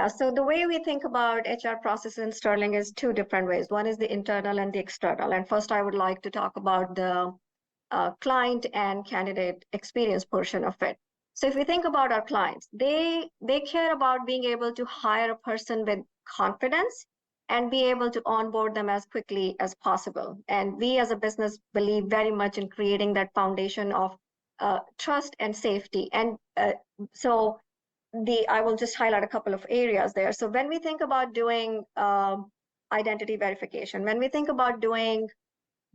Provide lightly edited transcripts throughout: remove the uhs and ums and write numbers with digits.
Yeah, so the way we think about HR processes in Sterling is two different ways. One is the internal and the external. And first, I would like to talk about the client and candidate experience portion of it. So if we think about our clients, they care about being able to hire a person with confidence and be able to onboard them as quickly as possible. And we as a business believe very much in creating that foundation of trust and safety. And so I will just highlight a couple of areas there. So when we think about doing identity verification, when we think about doing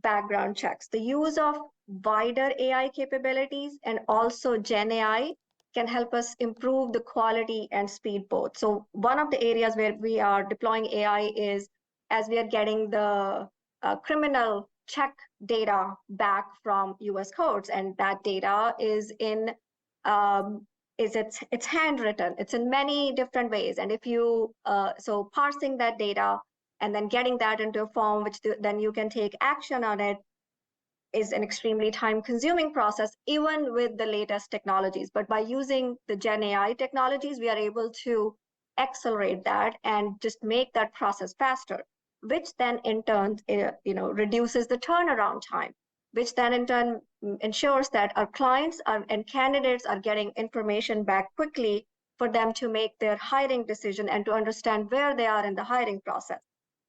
background checks, the use of wider AI capabilities and also Gen AI can help us improve the quality and speed both. So one of the areas where we are deploying AI is as we are getting the criminal check data back from US courts, and that data is in it's handwritten. It's in many different ways, and if you so parsing that data and then getting that into a form which then you can take action on it is an extremely time consuming process, even with the latest technologies. But by using the Gen AI technologies, we are able to accelerate that and just make that process faster, which then in turn reduces the turnaround time, which then in turn ensures that our clients and candidates are getting information back quickly for them to make their hiring decision and to understand where they are in the hiring process.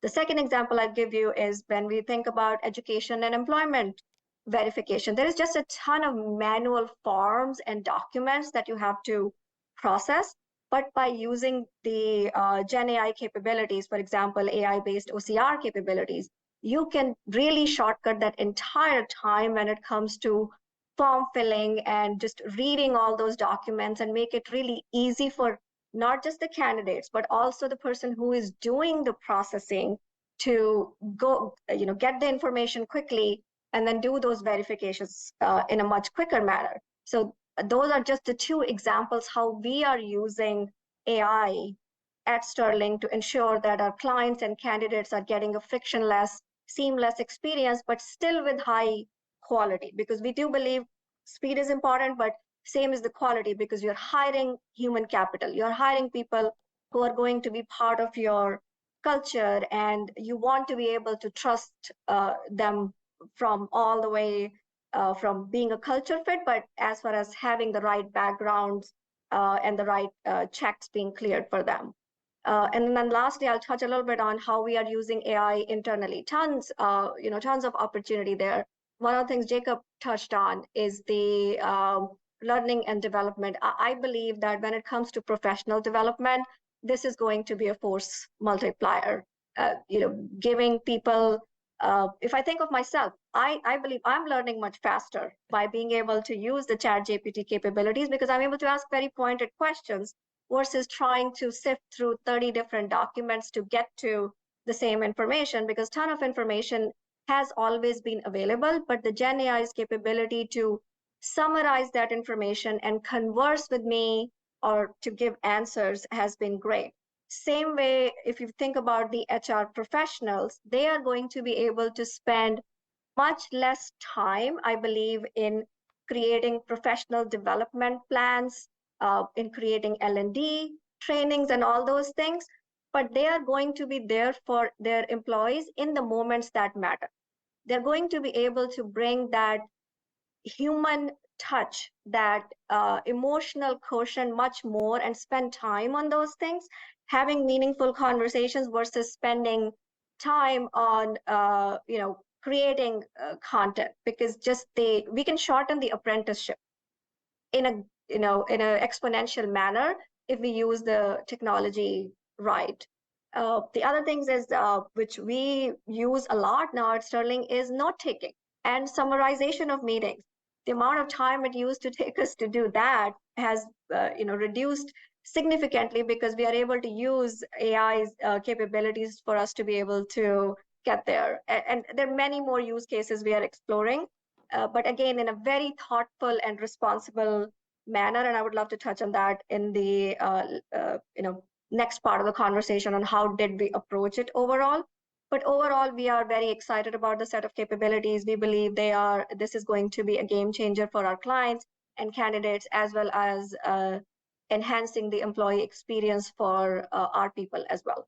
The second example I'll give you is when we think about education and employment verification. There is just a ton of manual forms and documents that you have to process. But by using the Gen AI capabilities, for example, AI-based OCR capabilities, you can really shortcut that entire time when it comes to form filling and just reading all those documents and make it really easy for not just the candidates, but also the person who is doing the processing to go, get the information quickly and then do those verifications in a much quicker manner. So those are just the two examples how we are using AI at Sterling to ensure that our clients and candidates are getting a frictionless, seamless experience, but still with high quality, because we do believe speed is important, but same is the quality, because you're hiring human capital. You're hiring people who are going to be part of your culture, and you want to be able to trust them from all the way from being a culture fit, but as far as having the right backgrounds and the right checks being cleared for them. And then lastly, I'll touch a little bit on how we are using AI internally. Tons of opportunity there. One of the things Jacob touched on is the learning and development. I believe that when it comes to professional development, this is going to be a force multiplier. Giving people, if I think of myself, I believe I'm learning much faster by being able to use the ChatGPT capabilities, because I'm able to ask very pointed questions versus trying to sift through 30 different documents to get to the same information, because a ton of information has always been available, but the Gen AI's capability to summarize that information and converse with me or to give answers has been great. Same way, if you think about the HR professionals, they are going to be able to spend much less time, I believe, in creating professional development plans, in creating L&D trainings and all those things, but they are going to be there for their employees in the moments that matter. They're going to be able to bring that human touch, that emotional quotient much more, and spend time on those things, having meaningful conversations versus spending time on creating content, because we can shorten the apprenticeship in a in an exponential manner if we use the technology right. The other things is which we use a lot now at Sterling is note taking and summarization of meetings. The amount of time it used to take us to do that has reduced significantly, because we are able to use AI's capabilities for us to be able to get there. And there are many more use cases we are exploring, but again, in a very thoughtful and responsible manner. And I would love to touch on that in the next part of the conversation on how did we approach it overall. But overall, we are very excited about the set of capabilities. We believe this is going to be a game changer for our clients and candidates, as well as enhancing the employee experience for our people as well.